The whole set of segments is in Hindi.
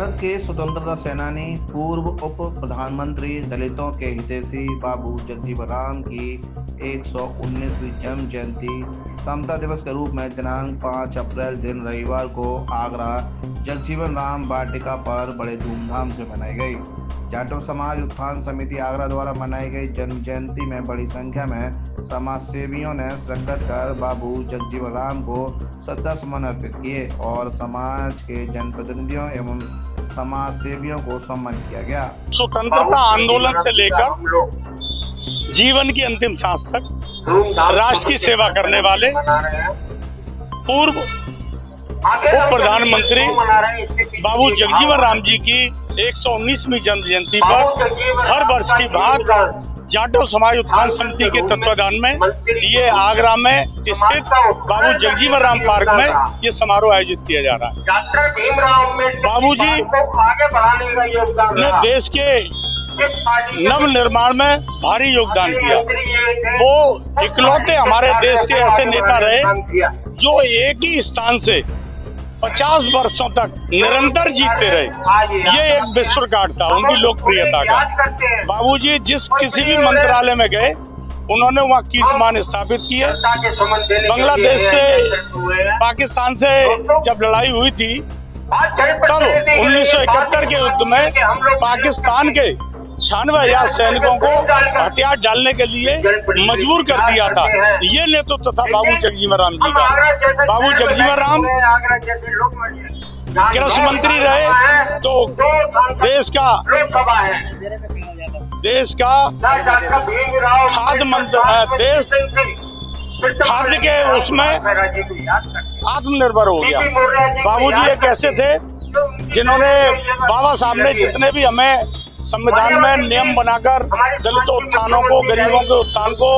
भारत के स्वतंत्रता सेनानी पूर्व उप प्रधानमंत्री दलितों के हितैषी बाबू जगजीवन राम की 119वीं जन्म जयंती समता दिवस के रूप में दिनांक 5 अप्रैल दिन रविवार को आगरा जगजीवन राम वाटिका पर बड़े धूमधाम से मनाई गई। जाटव समाज उत्थान समिति आगरा द्वारा मनाई गई जन्म जयंती में बड़ी संख्या में समाज सेवियों ने शिरकत कर बाबू जगजीवन राम को श्रद्धा सुमन अर्पित किए और समाज के जनप्रतिनिधियों एवं समाज सेवियों को सम्मानित किया गया। स्वतंत्रता आंदोलन से लेकर जीवन की अंतिम सांस तक राष्ट्र की सेवा करने वाले पूर्व उप प्रधानमंत्री बाबू जगजीवन राम जी की 119वीं जन्म जयंती पर हर वर्ष की भांति जाटव समाज उत्थान समिति के तत्वाधान में ये आगरा में स्थित बाबू जगजीवन राम पार्क में ये समारोह आयोजित किया जा रहा है। बाबू जी ने देश के नव निर्माण में भारी योगदान किया। वो इकलौते हमारे देश के ऐसे नेता रहे जो एक ही स्थान से 50 वर्षों तक निरंतर जीतते रहे। ये एक विश्व रिकॉर्ड था उनकी लोकप्रियता का। बाबूजी जिस किसी भी मंत्रालय में गए उन्होंने वहाँ कीर्तिमान स्थापित किए। बांग्लादेश से पाकिस्तान से जब लड़ाई हुई थी तब 1971 के युद्ध में पाकिस्तान के 96,000 सैनिकों को हथियार डालने के लिए मजबूर कर दिया था। ये नेतृत्व था बाबू जगजीवन राम जी का। बाबू जगजीवन राम कृषि मंत्री रहे तो देश का खाद्य मंत्री खाद्य के उसमें आत्मनिर्भर हो गया। बाबूजी एक ऐसे थे जिन्होंने बाबा साहब ने जितने भी हमें संविधान में नियम बनाकर दलित उत्थानों को, गरीबों के उत्थान को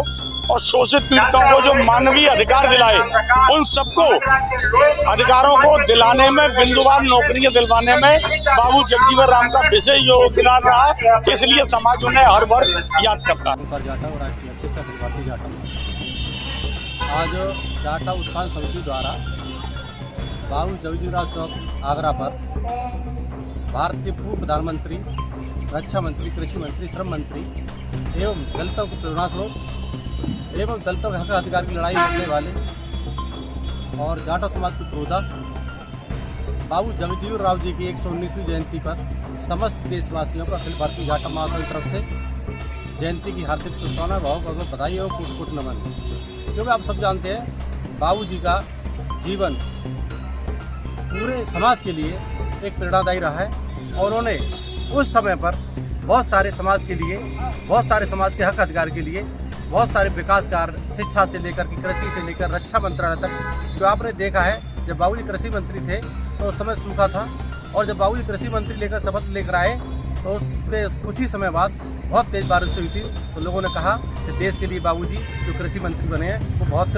और शोषित पीड़ितों को जो मानवीय अधिकार दिलाए, उन सबको अधिकारों को दिलाने में, बिंदुवार नौकरियां दिलवाने में बाबू जगजीवन राम का विशेष योगदान रहा। इसलिए समाज उन्हें हर वर्ष याद करता है। आज जाटव उत्थान समिति द्वारा बाबू जगजीवन राम चौक आगरा पर भारत के पूर्व प्रधानमंत्री, रक्षा मंत्री, कृषि मंत्री, श्रम मंत्री एवं दलितों को प्रेरणा स्रोत एवं दलितों के हक अधिकार की लड़ाई लड़ने वाले और जाटव समाज के प्रोधा बाबू जगजीवन राम जी की 119वीं जयंती पर समस्त देशवासियों को अखिल भारतीय जाटव महासंघ की तरफ से जयंती की हार्दिक शुभकामनाएं, भावपूर्वक बधाई और कोट नमन। क्योंकि आप सब जानते हैं बाबू जी का जीवन पूरे समाज के लिए एक प्रेरणादायी रहा है और उन्होंने उस समय पर बहुत सारे समाज के लिए, बहुत सारे समाज के हक अधिकार के लिए बहुत सारे विकास कार्य, शिक्षा से लेकर के कृषि से लेकर रक्षा मंत्रालय तक जो आपने देखा है। जब बाबूजी कृषि मंत्री थे तो उस समय सूखा था और जब बाबूजी कृषि मंत्री लेकर शपथ लेकर आए तो उसके कुछ ही समय बाद बहुत तेज बारिश हुई थी। तो लोगों ने कहा कि देश के लिए बाबूजी जो कृषि मंत्री बने हैं वो बहुत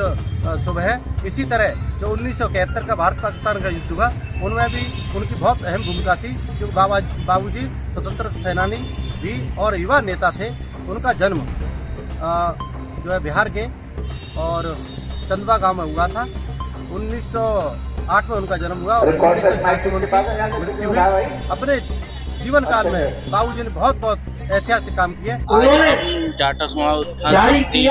शुभ है। इसी तरह जो 1971 का भारत पाकिस्तान का युद्ध हुआ उनमें भी उनकी बहुत अहम भूमिका थी, क्योंकि बाबूजी स्वतंत्रता सेनानी भी और युवा नेता थे। उनका जन्म जो है बिहार के और चंदवा गांव में हुआ था। 1908 में उनका जन्म हुआ और 1986 में उनकी मृत्यु हुई। अपने जीवन काल में बाबूजी ने बहुत ऐतिहासिक काम किए। जाटव समाज उत्थान समिति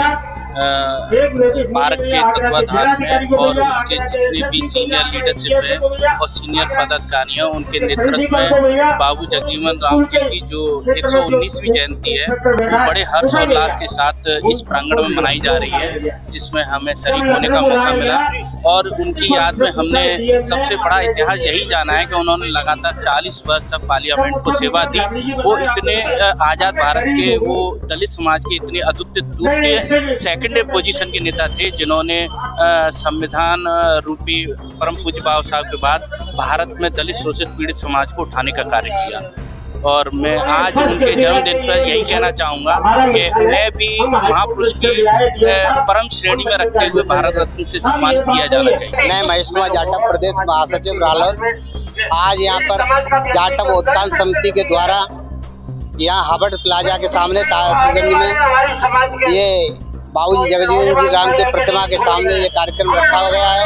भारत के तत्वाधान में और उसके जितने भी सीनियर लीडरशिप है और सीनियर पदाधिकारी हैं उनके नेतृत्व में बाबू जगजीवन राम जी की जो 119वीं जयंती है वो बड़े हर्षोल्लास के साथ इस प्रांगण में मनाई जा रही है, जिसमें हमें शरीक होने का मौका मिला। और उनकी याद में हमने सबसे बड़ा इतिहास यही जाना है कि उन्होंने लगातार 40 वर्ष तक पार्लियामेंट को सेवा दी। वो इतने आज़ाद भारत के, वो दलित समाज के इतने अद्वितीय सेकंड पोजीशन के नेता थे जिन्होंने संविधान रूपी परम पूज्य बाबा साहब के बाद भारत में दलित शोषित पीड़ित समाज को उठाने का कार्य किया। और मैं आज उनके जन्मदिन पर यही कहना चाहूँगा कि उन्हें भी महापुरुष की परम श्रेणी में रखते हुए भारत रत्न से सम्मानित किया जाना चाहिए। मैं महेश कुमार जाटव, प्रदेश महासचिव रालोद। आज यहाँ पर जाटव उत्थान समिति के द्वारा यहाँ हार्वर्ड प्लाजा के सामने ताजगंज में ये बाबूजी जगजीवन जी राम के प्रतिमा के सामने ये कार्यक्रम रखा गया है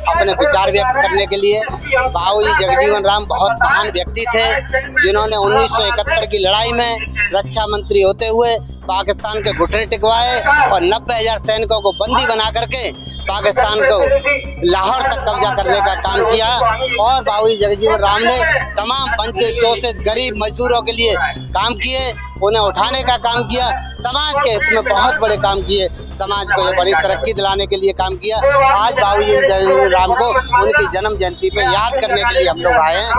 अपने विचार व्यक्त करने के लिए। बाबूजी जगजीवन राम बहुत महान व्यक्ति थे जिन्होंने 1971 की लड़ाई में रक्षा मंत्री होते हुए पाकिस्तान के घुटने टिकवाए और 90,000 सैनिकों को बंदी बना करके पाकिस्तान को लाहौर तक कब्जा करने का काम किया। और बाबूजी जगजीवन राम ने तमाम वंचित शोषित गरीब मजदूरों के लिए काम किए, उन्हें उठाने का काम किया, समाज के हित में बहुत बड़े काम किए, समाज को ये बड़ी तरक्की दिलाने के लिए काम किया। आज बाबूजी जगजीवन राम को उनकी जन्म जयंती पे याद करने के लिए हम लोग आए हैं।